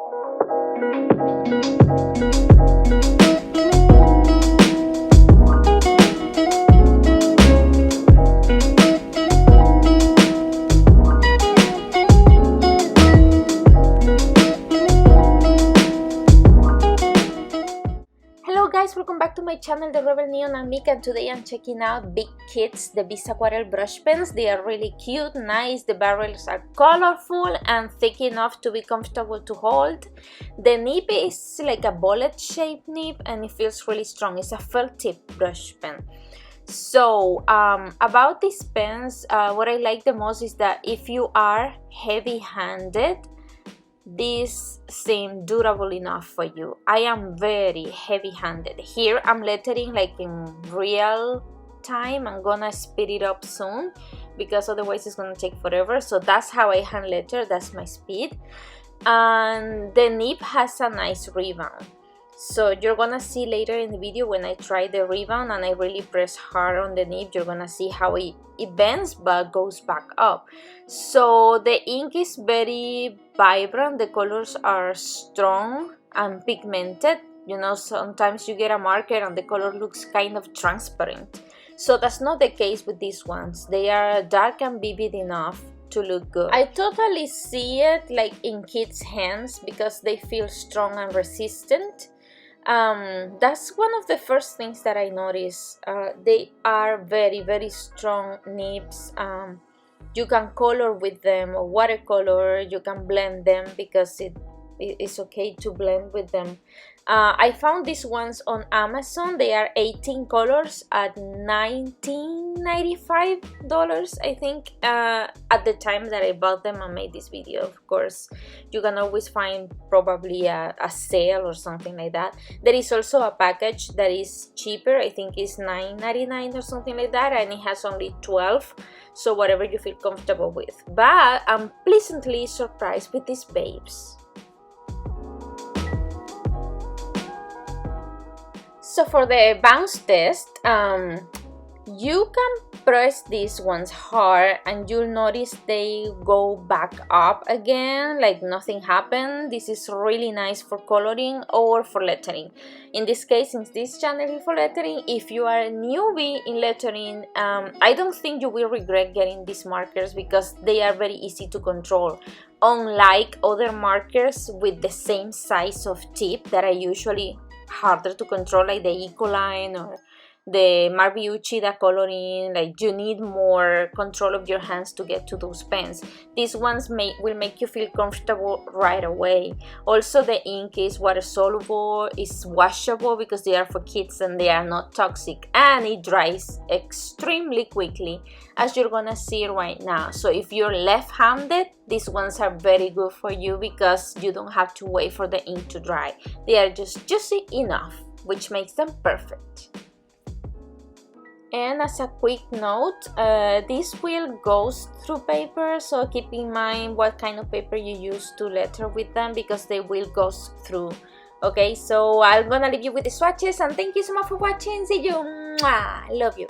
Hello guys, welcome back to my channel, The Rebel Neon and Mick, and today I'm checking out Bic Kids, the Visaquarelle brush pens. They are really cute, nice, the barrels are colorful and thick enough to be comfortable to hold. The nib is like a bullet shaped nib and it feels really strong. It's a felt tip brush pen. So about these pens, what I like the most is that if you are heavy-handed, these seem durable enough for you. I am very heavy-handed. Here I'm lettering like in real time. I'm gonna speed it up soon because otherwise it's gonna take forever. So that's how I hand letter, that's my speed. And the nib has a nice rebound. So you're gonna see later in the video when I try the rebound and I really press hard on the nib, you're gonna see how it bends but goes back up. So the ink is very vibrant, the colors are strong and pigmented. You know, sometimes you get a marker and the color looks kind of transparent. So that's not the case with these ones. They are dark and vivid enough to look good. I totally see it like in kids' hands because they feel strong and resistant. That's one of the first things that I noticed. They are very strong nibs. You can color with them, or watercolor, you can blend them because it's okay to blend with them. I found these ones on Amazon. They are 18 colors at $19.95, I think, at the time that I bought them and made this video. Of course, you can always find probably a sale or something like that. There is also a package that is cheaper. I think it's $9.99 or something like that, and it has only 12, so whatever you feel comfortable with. But I'm pleasantly surprised with these babes. So for the bounce test, you can press these ones hard and you'll notice they go back up again like nothing happened. This is really nice for coloring or for lettering. In this case, since this channel is for lettering, if you are a newbie in lettering, I don't think you will regret getting these markers because they are very easy to control. Unlike other markers with the same size of tip that are usually harder to control, like the Ecoline or the Marviucci da coloring, like you need more control of your hands to get to those pens. These ones will make you feel comfortable right away. Also, the ink is water soluble, is washable because they are for kids and they are not toxic, and it dries extremely quickly, as you're gonna see right now. So if you're left-handed, these ones are very good for you because you don't have to wait for the ink to dry. They are just juicy enough, which makes them perfect. And as a quick note, this wheel goes through paper, so keep in mind what kind of paper you use to letter with them because the wheel goes through. Okay, so I'm gonna leave you with the swatches and thank you so much for watching. See you. Mwah! Love you.